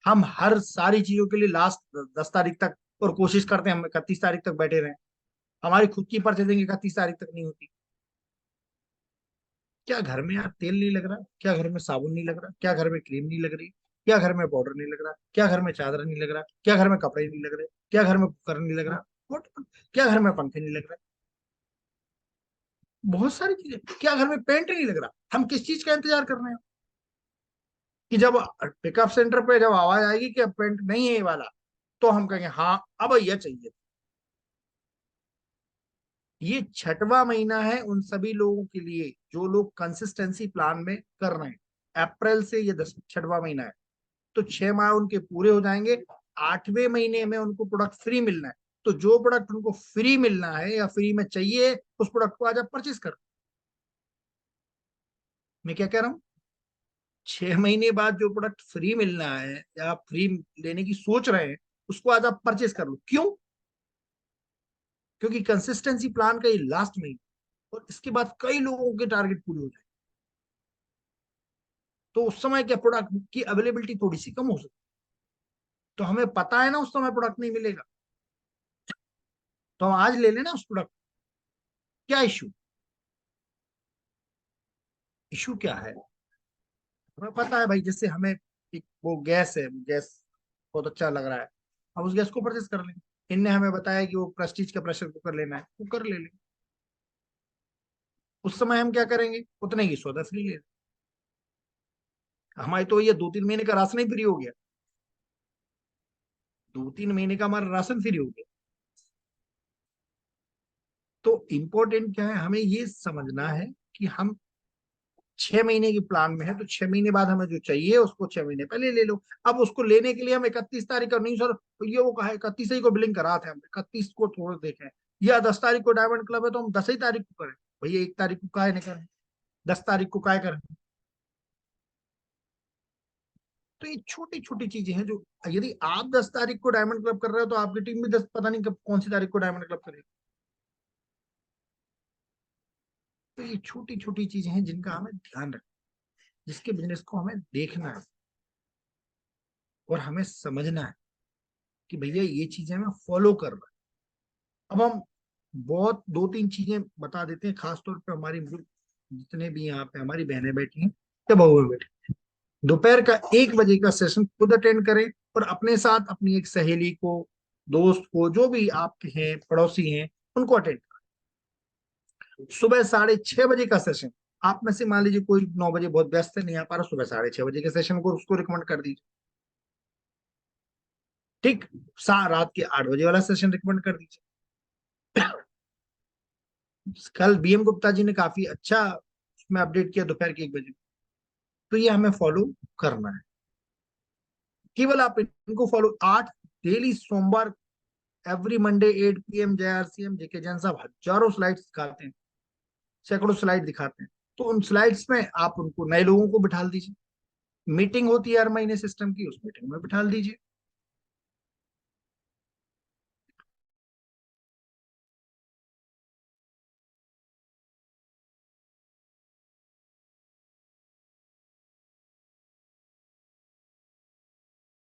हम हर सारी चीजों के लिए लास्ट 10 तारीख तक और कोशिश करते हैं हम 31 तारीख तक बैठे रहें। हमारी खुद की परचेजिंग 31 तारीख तक नहीं होती। क्या घर में यार तेल नहीं लग रहा? क्या घर में साबुन नहीं लग रहा? क्या घर में क्रीम नहीं लग रही? क्या घर में पाउडर नहीं लग रहा? क्या घर में चादर नहीं लग रहा? क्या घर में कपड़े नहीं लग रहे? क्या घर में कुकर नहीं लग रहा? क्या घर में पंखे नहीं लग रहा? बहुत सारी चीजें। क्या घर में पेंट नहीं लग रहा? हम किस चीज का इंतजार कर रहे हैं कि जब पिकअप सेंटर पे जब आवाज आएगी कि अब पेंट नहीं है ये वाला, तो हम कहेंगे हाँ अब यह चाहिए। ये 6वां महीना है उन सभी लोगों के लिए जो लोग कंसिस्टेंसी प्लान में कर रहे हैं। अप्रैल से ये 6वां महीना है, तो 6 माह उनके पूरे हो जाएंगे। 8वें महीने में उनको प्रोडक्ट फ्री मिलना है। तो जो प्रोडक्ट उनको फ्री मिलना है या फ्री में चाहिए, उस प्रोडक्ट को आज आप परचेज कर। मैं क्या कह रहा हूँ, 6 महीने बाद जो प्रोडक्ट फ्री मिलना है या फ्री लेने की सोच रहे हैं, उसको आज आप परचेज कर लो। क्यों? क्योंकि कंसिस्टेंसी प्लान का ये लास्ट महीना, और इसके बाद कई लोगों के टारगेट पूरे हो जाए, तो उस समय क्या प्रोडक्ट की अवेलेबिलिटी थोड़ी सी कम हो सकती है। तो हमें पता है ना उस समय प्रोडक्ट नहीं मिलेगा, तो हम आज ले लेना उस प्रोडक्ट। क्या इशू क्या है? हमें पता है भाई, जैसे हमें एक वो गैस है, गैस बहुत अच्छा लग रहा है, हम उस गैस को परचेज कर लेंगे। इनने हमें बताया कि वो प्रेस्टीज का प्रेशर कुकर लेना है, कुकर ले लेंगे। उस समय हम क्या करेंगे, उतने की सौदा फ्री ले लेंगे। हमारे तो ये 2-3 महीने का राशन ही फ्री हो गया। 2-3 महीने का हमारा राशन फ्री हो गया। तो इम्पोर्टेंट क्या है, हमें ये समझना है कि हम 6 महीने की प्लान में है, तो 6 महीने बाद हमें जो चाहिए उसको 6 महीने पहले ले लो। अब उसको लेने के लिए हम 31 तारीख का नहीं सर, ये वो कहा 31 ही को बिलिंग करा थे हम, 31 को थोड़ा देखें, या 10 तारीख को डायमंड क्लब है तो हम 10 ही तारीख को करें। भैया 1 तारीख को काहे नहीं करें, 10 तारीख को काहे करें? तो ये छोटी छोटी चीजें हैं जो, यदि आप 10 तारीख को डायमंड क्लब कर रहे हो तो आपकी टीम भी 10, पता नहीं कब कौन सी तारीख को डायमंड क्लब करेगी। तो ये छोटी छोटी चीजें हैं जिनका हमें ध्यान रखना, जिसके बिजनेस को हमें देखना है और हमें समझना है कि भैया ये चीजें हमें फॉलो कर रहा है। अब हम बहुत 2-3 चीजें बता देते हैं, खासतौर पर हमारी जितने भी यहाँ पे हमारी बहनें बैठी हैं या बहुएं बैठी हैं। दोपहर का 1 बजे का सेशन खुद अटेंड करें और अपने साथ अपनी एक सहेली को, दोस्त को, जो भी आपके हैं पड़ोसी हैं, उनको अटेंड करें। सुबह 6:30 बजे का सेशन, आप में से मान लीजिए कोई 9 बजे बहुत व्यस्त है, नहीं आ पा रहा, सुबह 6:30 बजे के सेशन को उसको रिकमेंड कर दीजिए। ठीक, रात के 8 बजे वाला सेशन रिकमेंड कर दीजिए। कल बीएम गुप्ता जी ने काफी अच्छा उसमें अपडेट किया दोपहर के 1 बजे। तो ये हमें फॉलो करना है, केवल आप इनको फॉलो। 8 डेली सोमवार, एवरी मंडे 8 PM जय RCM जेके जैन साहब हजारों स्लाइड्स दिखाते हैं, सैकड़ों स्लाइड दिखाते हैं। तो उन स्लाइड्स में आप उनको, नए लोगों को बिठा दीजिए। मीटिंग होती है हर महीने सिस्टम की, उस मीटिंग में बिठा दीजिए।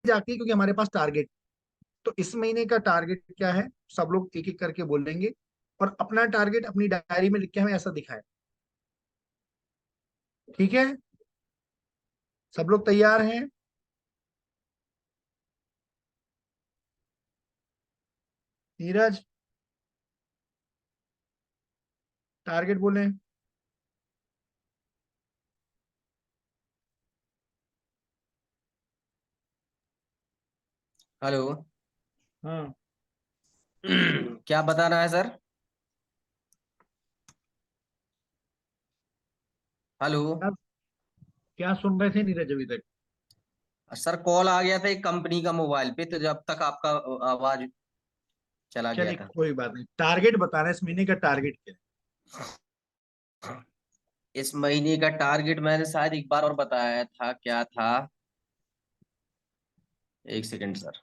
जाके, क्योंकि हमारे पास टारगेट, तो इस महीने का टारगेट क्या है, सब लोग एक एक करके बोलेंगे और अपना टारगेट अपनी डायरी में लिख के हमें ऐसा दिखाए ठीक है, सब लोग तैयार हैं? नीरज, टारगेट बोले। हेलो। हाँ, क्या बताना है सर? हेलो। क्या सुन रहे थे नीरज अभी तक? सर कॉल आ गया था एक कंपनी का मोबाइल पे, तो जब तक आपका आवाज चला गया चलिए था। कोई बात नहीं, टारगेट बताना है, इस महीने का टारगेट क्या है? इस महीने का टारगेट मैंने शायद एक बार और बताया था, क्या था? एक सेकंड सर।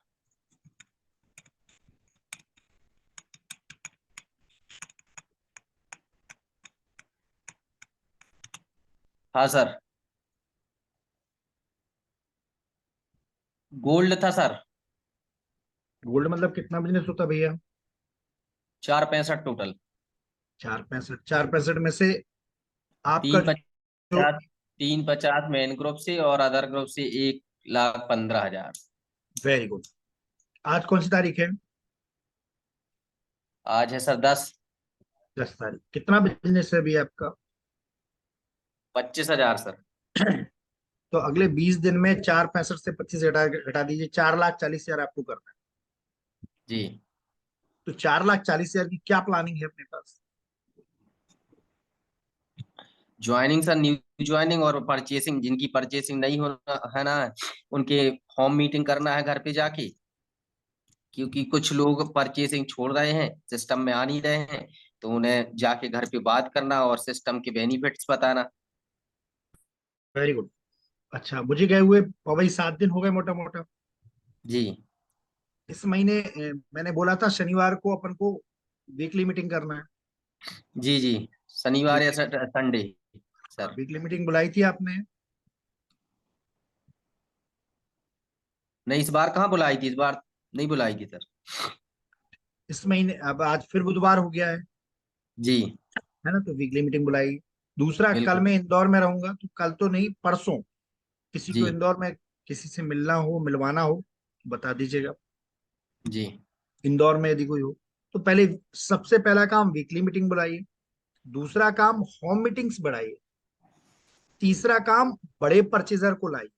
हाँ सर, गोल्ड था सर। गोल्ड मतलब कितना बिजनेस होता है भैया? 465 टोटल। 465, 465 में से आपका तीन जो 50 350 मेन ग्रुप से और अदर ग्रुप से 1,15,000। Very good. आज कौन सी तारीख है? आज है सर 10। 10 तारीख। कितना बिजनेस है अभी आपका? 25,000 सर। तो अगले 20 दिन में 465 से 25 हटा दीजिए, 4,40,000 आपको करना है। जी। तो 4,40,000 की क्या प्लानिंग है अपने पास? ज्वाइनिंग सर, न्यू ज्वाइनिंग और परचेसिंग, जिनकी परचेसिंग नहीं होना है ना, उनके होम मीटिंग करना है घर पे जाके, क्योंकि कुछ लोग परचेसिंग छोड़ रहे हैं, सिस्टम में आ नहीं रहे हैं, तो उन्हें जाके घर पे बात करना और सिस्टम के बेनिफिट्स बताना। Very good. अच्छा, मुझे गए हुए वही 7 दिन हो गए मोटा मोटा। जी इस महीने मैंने बोला था शनिवार को अपन को वीकली मीटिंग करना है। जी जी, शनिवार या weekly Sunday sir. Weekly meeting बुलाई थी आपने? नहीं, इस बार कहाँ बुलाई थी, इस बार नहीं बुलाई थी सर। इस महीने अब आज फिर बुधवार हो गया जी है ना, तो वीकली मीटिंग बुलाई। दूसरा, कल बिल्कुल। मैं इंदौर में रहूंगा, तो कल तो नहीं, परसों किसी जी को इंदौर में किसी से मिलना हो, मिलवाना हो, बता दीजिएगा। जी इंदौर में यदि कोई हो तो पहले, सबसे पहला काम वीकली मीटिंग बुलाइए। दूसरा काम होम मीटिंग्स बढ़ाइए। तीसरा काम बड़े परचेजर को लाइए।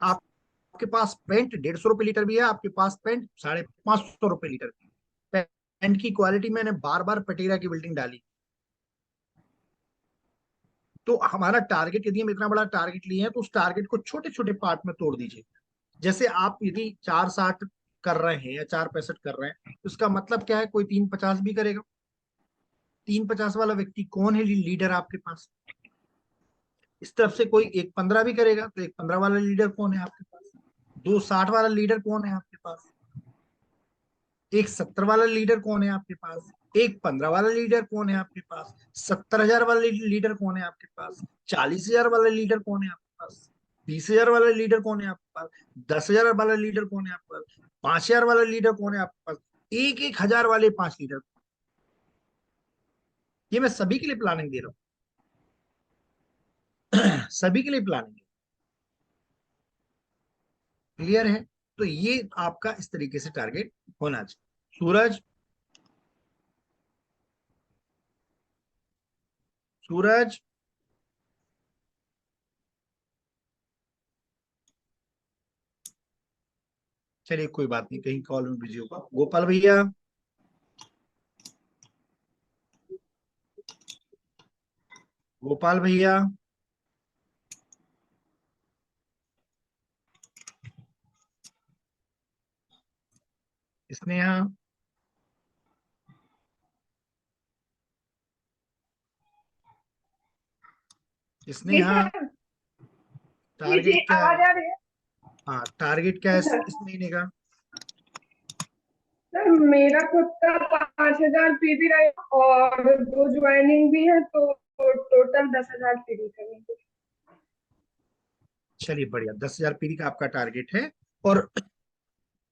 आपके पास पेंट 150 रुपए लीटर भी है, आपके पास पेंट 550 रुपए लीटर भी है। पेंट की क्वालिटी मैंने बार बार पटेरा की बिल्डिंग डाली। तो हमारा टारगेट, यदि हम इतना बड़ा टारगेट लिए हैं, तो उस टारगेट को छोटे छोटे पार्ट में तोड़ दीजिए। जैसे आप यदि 460 कर रहे हैं या 465 कर रहे हैं, तो इसका मतलब क्या है? कोई 350 भी करेगा। 350 वाला व्यक्ति कौन है लीडर आपके पास? इस तरफ से कोई 115 भी करेगा, तो 115 वाला लीडर कौन है आपके पास? 260 वाला लीडर कौन है आपके पास? 170 वाला लीडर कौन है आपके पास? 115 वाला लीडर कौन है आपके पास? 70,000 वाला लीडर कौन है आपके पास? 40,000 वाला लीडर कौन है आपके पास? 20,000 वाला लीडर कौन है आपके पास? 10,000 वाला लीडर कौन है आपके पास? 5,000 वाला लीडर कौन है आपके पास? 1,000 वाले 5 लीडर। ये मैं सभी के लिए प्लानिंग दे रहा हूँ। सभी के लिए प्लानिंग। क्लियर है? तो ये आपका इस तरीके से टारगेट होना चाहिए। सूरज, सूरज, चलिए कोई बात नहीं, कहीं कॉल में बिजी होगा। गोपाल भैया, गोपाल भैया, स्नेहा, जी स्नेहा, सर। जी जी, टारगेट क्या है? आवाज आ रही है? हाँ, टारगेट क्या है अच्छा इस महीने का? सर, मेरा खुद का 5,000 पीवी रहेगा और 2 ज्वाइनिंग भी है, तो टोटल 10,000 पीवी करेंगे। चलिए बढ़िया, 10,000 पीरी का आपका टारगेट है। और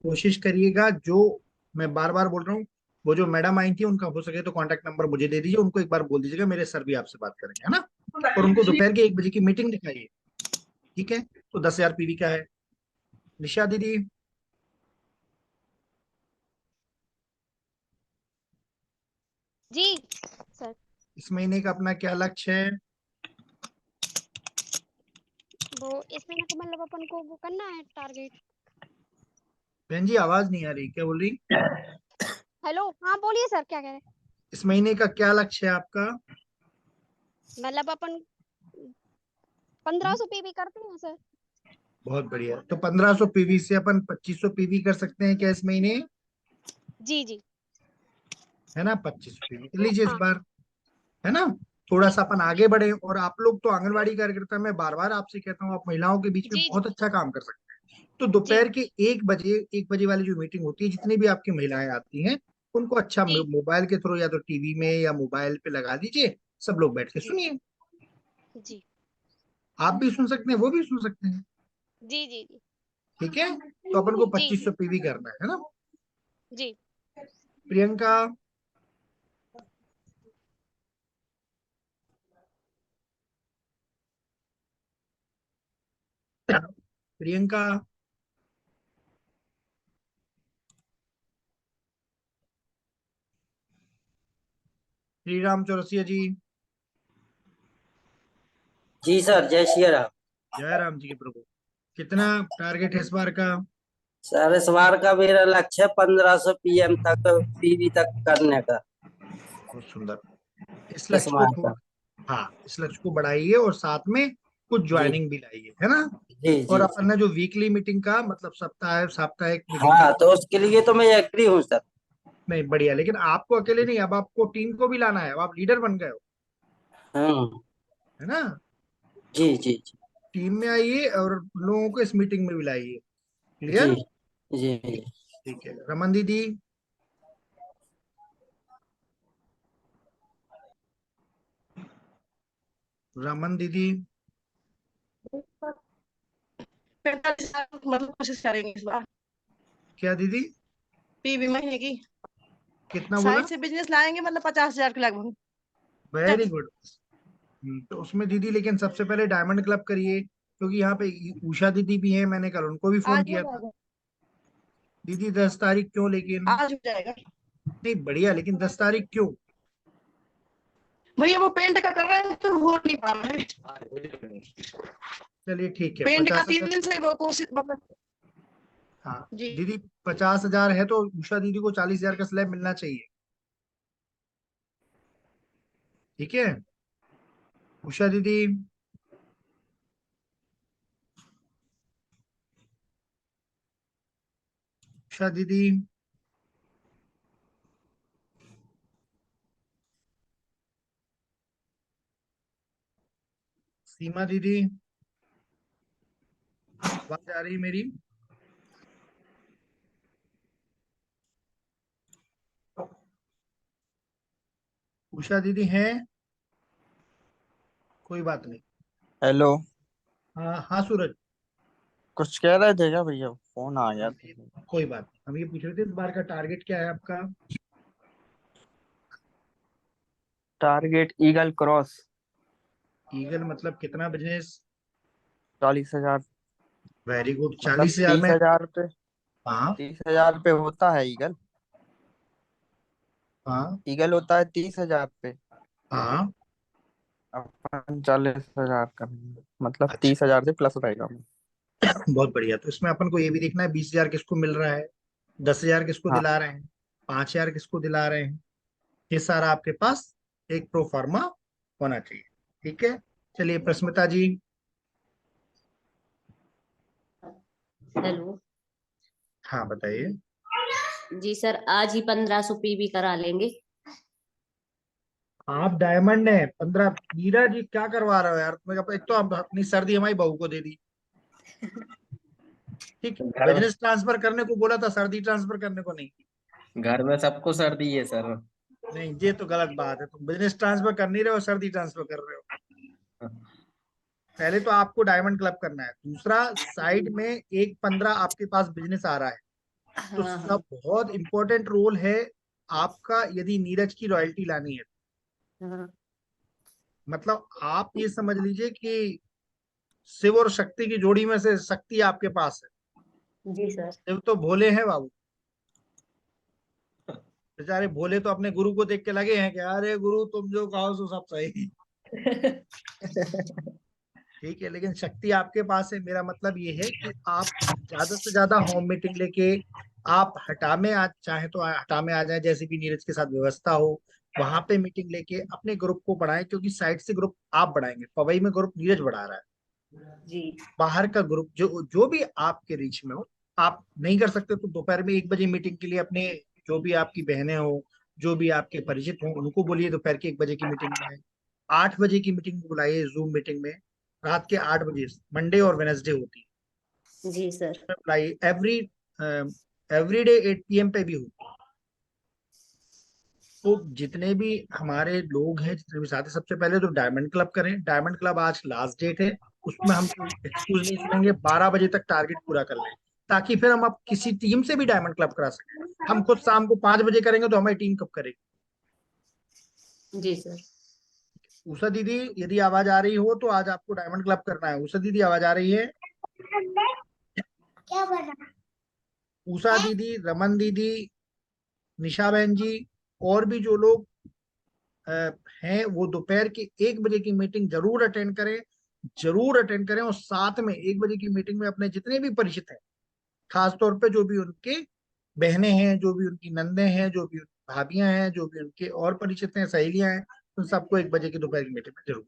कोशिश करिएगा, जो मैं बार बार बोल रहा हूँ, वो जो मैडम आई थी, उनका हो सके तो कांटेक्ट नंबर मुझे दे दीजिए, उनको एक बार बोल दीजिएगा मेरे सर भी आपसे बात करेंगे, है ना? और उनको दोपहर के 1 बजे की मीटिंग दिखाइए। ठीक है, तो 10,000 पीवी का है। निशा दीदी, जी सर। इस महीने का अपना क्या लक्ष्य है? वो इस महीने का मतलब अपन को वो करना है टारगेट। बहन जी आवाज नहीं आ रही, क्या बोल रही? हेलो, हाँ बोलिए सर, क्या कह रहे हैं? इस महीने का क्या लक्ष्य है आपका? मतलब अपन 1500 पीवी करते हैं सर। बहुत बढ़िया, तो 1500 पीवी से अपन 2500 पीवी कर सकते हैं क्या इस महीने? जी जी। है ना, 2500 पीवी कर लीजिए इस हाँ बार, है ना। थोड़ा सा अपन आगे बढ़े, और आप लोग तो आंगनवाड़ी कार्यकर्ता, मैं बार बार आपसे कहता हूँ, आप महिलाओं के बीच में जी जी बहुत अच्छा काम कर सकते हैं। तो जी दोपहर के 1 बजे वाली जो मीटिंग होती है, जितनी भी आपकी महिलाएं आती हैं, उनको अच्छा जी मोबाइल के थ्रू या तो टीवी में या मोबाइल पे लगा दीजिए, सब लोग बैठ के जी सुनिए। जी आप भी सुन सकते हैं, वो भी सुन सकते हैं। जी जी जी ठीक है, तो अपन को जी 2500 पीवी करना है ना। जी। प्रियंका, प्रियंका, श्री राम चौरसिया जी, जी सर, जय श्री राम। जय राम जी के प्रभु। कितना टारगेट है इस बार का? सर इस बार का मेरा लक्ष्य है 1500 पीएम तक पीवी तक करने का बहुत सुंदर। इस इस लक्ष्य को माह का। हाँ, इस लक्ष्य को बढ़ाइए और साथ में कुछ जी ज्वाइनिंग भी लाइए, है ना। जी और जी अपन ने जो वीकली मीटिंग का मतलब साप्ताहिक मीटिंग हाँ, का, तो उसके लिए तो मैं एग्री हूँ सर। नहीं बढ़िया, लेकिन आपको अकेले नहीं, अब आपको टीम को भी लाना है, अब आप लीडर बन गए हो, हम्म। है ना। जी जी जी टीम में आइए और लोगों को इस मीटिंग में भी लाइए। जी क्लियर? जी जी। ठीक है, रमन दीदी, रमन दीदी, 45,000 मतलब कोशिश करेंगे इस बार क्या दीदी? पीवी महीने की। कितना बोला? साइड से बिजनेस लाएंगे मतलब 50,000 के लगभग। Very good. तो उसमें दीदी, लेकिन सबसे पहले डायमंड क्लब करिए, क्योंकि यहाँ पे उषा दीदी भी हैं, मैंने कल उनको भी फोन आज हो किया था। जाएगा, दीदी 10 तारीख क्यों लेकिन? आज हो जाएगा। नहीं बढ़िया, लेकिन 10 तारीख क्यों? भैया वो पेंट का कर रहे हैं तो हो नहीं पा रहा है। चलिए ठीक है, पेंट का 3 50,000। दिन से वो कोशिश मतलब। हाँ जी दीदी, 50,000 है तो उषा दीदी को 40,000 का स्लैब मिलना चाहिए। ठीक है, उषा दीदी, उषा दीदी, सीमा दीदी, आवाज आ रही है मेरी? उषा दीदी हैं? कोई बात नहीं। हेलो। हाँ हाँ सूरज। कुछ कह रहे थे क्या भैया, फोन आ गया था। कोई बात नहीं, हम ये पूछ रहे थे इस बार का टारगेट क्या है आपका? Target eagle cross. ईगल मतलब कितना बिजनेस? 40,000। वेरी गुड, मतलब 40,000 तीस में। हजार पे हाँ 30,000 पे होता है ईगल। हाँ ईगल होता है 30,000 पे। हाँ। अपन 40,000 का, मतलब अच्छा, 30,000 से प्लस रहेगा। बहुत बढ़िया। तो इसमें अपन को ये भी देखना है 20,000 किसको मिल रहा है, 10,000 किसको हाँ। दिला रहे हैं, 5,000 किसको दिला रहे हैं। ये सारा आपके पास एक प्रो फार्मा होना चाहिए। ठीक है, चलिए प्रस्मिता जी। हेलो। हाँ बताइए। जी सर, आज ही 1500 पीवी करा लेंगे। आप डायमंड है 15। नीरा जी क्या करवा रहे हो यार, एक तो आप अपनी सर्दी हमारी बहू को दे दी। ठीक है, घर बिजनेस ट्रांसफर करने को बोला था, सर्दी ट्रांसफर करने को नहीं। घर में सबको सर्दी है सर। नहीं, ये तो गलत बात है, तुम बिजनेस ट्रांसफर कर नहीं रहे हो, सर्दी ट्रांसफर कर रहे हो। पहले तो आपको डायमंड क्लब करना है, दूसरा साइड में एक 15 आपके पास बिजनेस आ रहा है, तो हाँ हाँ सब बहुत इंपॉर्टेंट रोल है आपका, यदि नीरज की रॉयल्टी लानी है। हाँ। मतलब आप ये समझ लीजिए कि शिव और शक्ति की जोड़ी में से शक्ति आपके पास है। जी सर। शिव तो भोले हैं बाबू, बेचारे भोले तो अपने गुरु को देख के लगे हैं कि अरे गुरु तुम जो कहो सो सब सही। ठीक है, लेकिन शक्ति आपके पास है। मेरा मतलब ये है कि आप ज्यादा से ज्यादा होम मीटिंग लेके आप हटा में आ चाहे तो हटा में आ जाए, जैसे भी नीरज के साथ व्यवस्था हो वहां पे मीटिंग लेके अपने ग्रुप को बढ़ाएं, क्योंकि साइड से ग्रुप आप बढ़ाएंगे। पवई में ग्रुप नीरज बढ़ा रहा है, जी बाहर का ग्रुप जो जो भी आपके रीच में हो। आप नहीं कर सकते तो दोपहर में 1 बजे मीटिंग के लिए अपने जो भी आपकी बहनें हो, जो भी आपके परिचित हो, उनको बोलिए दोपहर की 1 बजे की मीटिंग में 8 बजे की मीटिंग में बुलाइए, जूम मीटिंग में रात के 8 बजे, मंडे और वेनसडे होती है। जी सर। बुलाइए, एवरी डे 8 PM पे भी होती है। तो जितने भी हमारे लोग हैं, जितने भी साथी, सबसे पहले तो डायमंड क्लब करें। डायमंड क्लब आज लास्ट डेट है, उसमें हम कोई एक्सक्यूज नहीं सुनेंगे। 12 बजे तक टारगेट पूरा कर लें, ताकि फिर हम अब किसी टीम से भी डायमंड क्लब करा सकें। हम खुद शाम को 5 बजे करेंगे तो हमारी टीम कब करेगी? जी सर। उषा दीदी यदि आवाज आ रही हो तो आज आपको डायमंड क्लब करना है। उषा दीदी आवाज आ रही है? क्या बना? उषा दीदी, रमन दीदी, निशा बहन जी और भी जो लोग हैं, वो दोपहर की 1 बजे की मीटिंग जरूर अटेंड करें, जरूर अटेंड करें। और साथ में 1 बजे की मीटिंग में अपने जितने भी परिचित हैं, खासतौर पे जो भी उनके बहनें हैं, जो भी उनकी नंदे हैं, जो भी उनकी भाभियां हैं, जो भी उनके और परिचित हैं, सहेलियां हैं, उन सबको 1 बजे की दोपहर की मीटिंग में जरूर।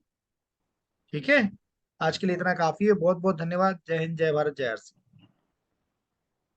ठीक है, आज के लिए इतना काफी है। बहुत बहुत धन्यवाद। जय हिंद, जय भारत, जय आरसी।